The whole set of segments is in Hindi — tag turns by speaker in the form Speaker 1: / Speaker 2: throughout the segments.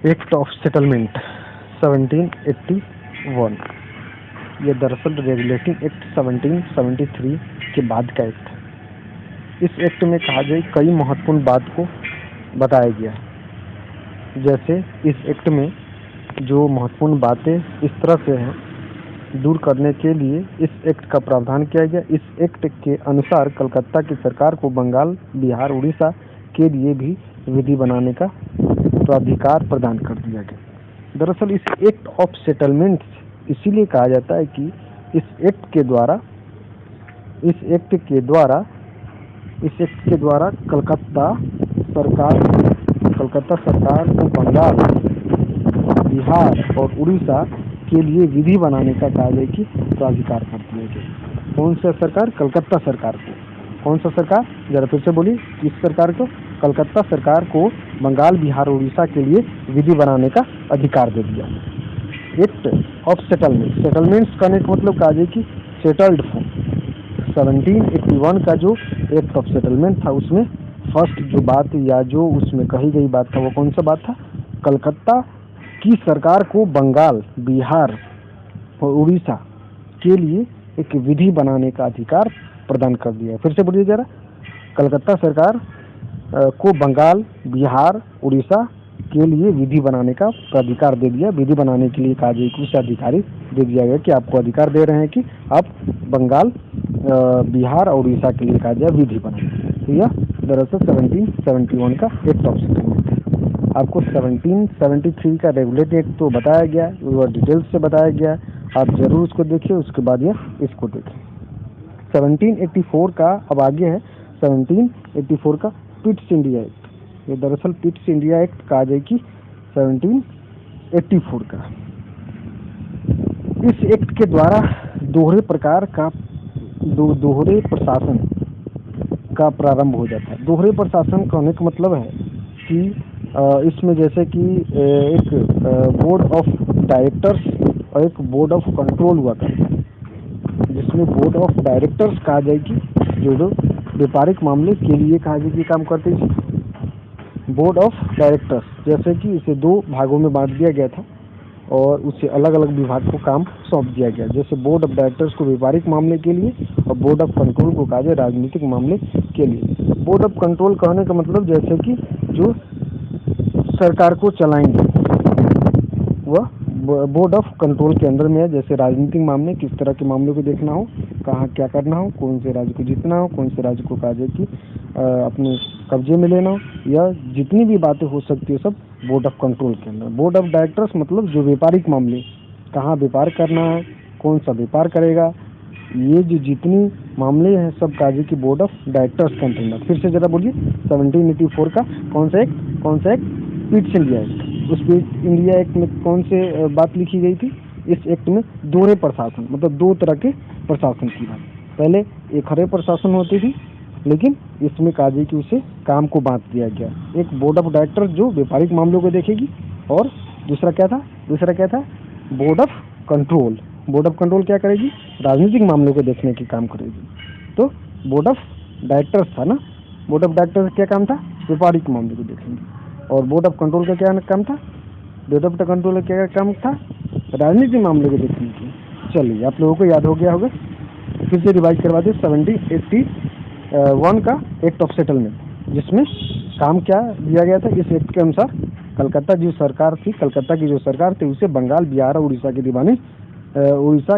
Speaker 1: Act of settlement 1781। ये दरअसल रेगुलेटिंग एक्ट 1773 के बाद का एक्ट है। इस एक्ट में कहा जाए कई महत्वपूर्ण बात को बताया गया है। जैसे इस एक्ट में जो महत्वपूर्ण बातें इस तरह से हैं, दूर करने के लिए इस एक्ट का प्रावधान किया गया। इस एक्ट के अनुसार कलकत्ता की सरकार को बंगाल, बिहार, उड़ीसा के लिए भी विधि बनाने का प्राधिकार प्रदान कर दिया गया। दरअसल इस एक्ट ऑफ सेटलमेंट इसीलिए कहा जाता है कि इस एक्ट के द्वारा कलकत्ता सरकार को बंगाल, बिहार और उड़ीसा के लिए विधि बनाने का कहा जाए कि प्राधिकार कर दिया गया। कौन सा सरकार? कलकत्ता सरकार को। कौन सा सरकार? जरा फिर से बोलिए, किस सरकार को? कलकत्ता सरकार को बंगाल, बिहार, उड़ीसा के लिए विधि बनाने का अधिकार दे दिया। एक्ट ऑफ सेटलमेंट्स करने का मतलब कहा जाए कि सेटल्ड फॉर्म। 1781 का जो एक्ट ऑफ सेटलमेंट था उसमें फर्स्ट जो बात या जो उसमें कही गई बात था वो कौन सा बात था? कलकत्ता की सरकार को बंगाल, बिहार और उड़ीसा के लिए एक विधि बनाने का अधिकार प्रदान कर दिया। फिर से बोलिए जरा, कलकत्ता सरकार को बंगाल, बिहार, उड़ीसा के लिए विधि बनाने का प्राधिकार दे दिया। विधि बनाने के लिए कहा जाए कि उसे अधिकारी दे दिया गया कि आपको अधिकार दे रहे हैं कि आप बंगाल, बिहार और उड़ीसा के लिए कहा जाए विधि बनाए। तो यह दरअसल 1771 का एक्ट ऑफ सेटलमेंट है। आपको 1773 का रेगुलेटिंग एक्ट तो बताया गया, वह डिटेल्स से बताया गया, आप जरूर उसको देखिए, उसके बाद यह इसको देखें। 1784 का अब आगे है 1784 का पिट्स इंडिया एक्ट। ये दरअसल पिट्स इंडिया एक्ट कहा जाए कि 1784 का। इस एक्ट के द्वारा दोहरे प्रशासन का प्रारंभ हो जाता है। दोहरे प्रशासन कहने का मतलब है कि इसमें जैसे कि एक बोर्ड ऑफ डायरेक्टर्स और एक बोर्ड ऑफ कंट्रोल हुआ करता है, जिसमें बोर्ड ऑफ डायरेक्टर्स कहा जाए कि जो व्यापारिक मामले के लिए कहा जाए कि काम करते हैं। बोर्ड ऑफ डायरेक्टर्स जैसे कि इसे दो भागों में बांट दिया गया था और उसे अलग अलग विभाग को काम सौंप दिया गया। जैसे बोर्ड ऑफ डायरेक्टर्स को व्यापारिक मामले के लिए और बोर्ड ऑफ कंट्रोल को कहा जाए राजनीतिक मामले के लिए। बोर्ड ऑफ कंट्रोल कहने का मतलब जैसे कि जो सरकार को चलाएंगे वह बोर्ड ऑफ कंट्रोल के अंदर में है। जैसे राजनीतिक मामले, किस तरह के मामलों को देखना हो, कहाँ क्या करना हो, कौन से राज्य को जीतना हो, कौन से राज्य को कहा जाए कि अपने कब्जे में लेना हो, या जितनी भी बातें हो सकती है सब बोर्ड ऑफ कंट्रोल के अंदर। बोर्ड ऑफ डायरेक्टर्स मतलब जो व्यापारिक मामले, कहाँ व्यापार करना है, कौन सा व्यापार करेगा, ये जो जितनी मामले हैं सब कहा जाए कि बोर्ड ऑफ डायरेक्टर्स के अंदर। फिर से जरा बोलिए, 1784 का कौन सा एक्ट? Pitt's India act. उस पिट्स इंडिया एक्ट में कौन से बात लिखी गई थी? इस एक्ट में दोहरे प्रशासन मतलब दो तरह के प्रशासन की बात। पहले एक हरे प्रशासन होती थी, लेकिन इसमें कहा जाए कि उसे काम को बांट दिया गया। एक बोर्ड ऑफ डायरेक्टर जो व्यापारिक मामलों को देखेगी और दूसरा क्या था? Board of control. Board of control क्या करेगी? राजनीतिक मामलों को देखने की काम करेगी। तो बोर्ड ऑफ डायरेक्टर्स था ना, बोर्ड ऑफ डायरेक्टर्स क्या काम था? व्यापारिक मामलों को देखेंगे। और बोर्ड ऑफ कंट्रोल का क्या काम था? बोर्ड ऑफ कंट्रोल का क्या काम था? राजनीतिक मामले को देखने की। चलिए, आप लोगों को याद हो गया होगा, फिर से रिवाइज करवा दें। 1781 का एक्ट ऑफ सेटलमेंट, जिसमें काम क्या दिया गया था? इस एक्ट के अनुसार कलकत्ता की जो सरकार थी उसे बंगाल, बिहार और उड़ीसा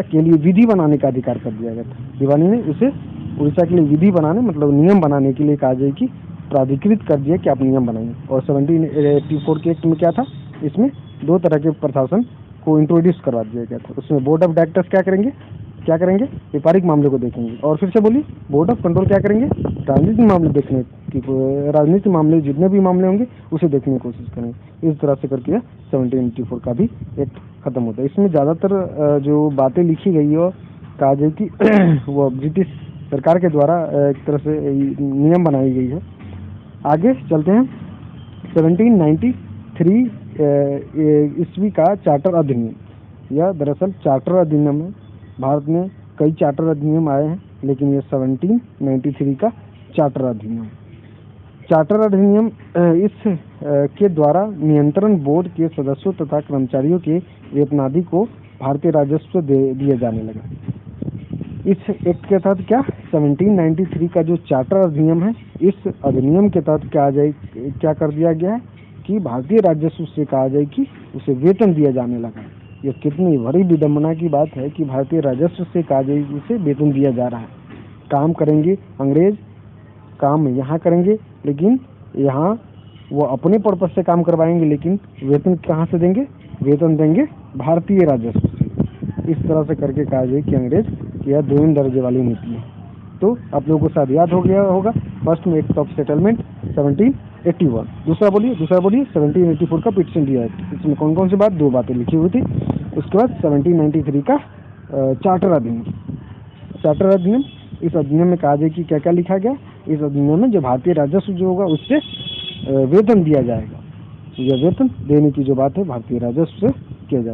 Speaker 1: के लिए विधि बनाने का अधिकार कर दिया गया था। दीवानी ने उसे उड़ीसा के लिए विधि बनाने मतलब नियम बनाने के लिए कहा जाए कि प्राधिकृत कर दिया कि आप नियम बनाएंगे। और 1784 के एक्ट में क्या था? इसमें दो तरह के प्रशासन को इंट्रोड्यूस करवा दिया गया था। उसमें बोर्ड ऑफ डायरेक्टर्स क्या करेंगे? व्यापारिक मामले को देखेंगे। और फिर से बोलिए, बोर्ड ऑफ कंट्रोल क्या करेंगे? राजनीतिक मामले देखने की, राजनीतिक मामले जितने भी मामले होंगे उसे देखने की कोशिश करेंगे। इस तरह से करके 1784 का भी एक्ट खत्म होता है। इसमें ज़्यादातर जो बातें लिखी गई है कहा जाए कि वो ब्रिटिश सरकार के द्वारा एक तरह से नियम बनाई गई है। आगे चलते हैं। 1793 ईस्वी का चार्टर अधिनियम। यह दरअसल चार्टर अधिनियम है। भारत में कई चार्टर अधिनियम आए हैं, लेकिन ये 1793 का चार्टर अधिनियम। चार्टर अधिनियम इस के द्वारा नियंत्रण बोर्ड के सदस्यों तथा कर्मचारियों के वेतनादि को भारतीय राजस्व दिया जाने लगा। इस एक्ट के तहत क्या 1793 का जो चार्टर अधिनियम है, इस अधिनियम के तहत क्या कर दिया गया है कि भारतीय राजस्व से कहा जाए कि उसे वेतन दिया जाने लगा। यह कितनी बड़ी विडंबना की बात है कि भारतीय राजस्व से कहा जाए कि उसे वेतन दिया जा रहा है। काम करेंगे अंग्रेज, काम यहाँ करेंगे, लेकिन यहाँ वो अपने पर्पज से काम करवाएंगे, लेकिन वेतन कहाँ से देंगे? वेतन देंगे भारतीय राजस्व से। इस तरह से करके कहा जाए कि अंग्रेज की यह 2 दर्जे वाली नीति है। तो आप लोगों को शायद याद हो गया होगा, फर्स्ट में एक्ट ऑफ सेटलमेंट 1781, दूसरा बोलिए 1784 का पिटिशन दिया है। इसमें कौन कौन सी बात? 2 बातें लिखी हुई थी। उसके बाद 1793 का चार्टर अधिनियम। चार्टर अधिनियम, इस अधिनियम में कहा जाए कि क्या क्या लिखा गया? इस अधिनियम में जो भारतीय राजस्व जो होगा उससे वेतन दिया जाएगा। यह वेतन देने की जो बात है भारतीय राजस्व से किया जाएगा।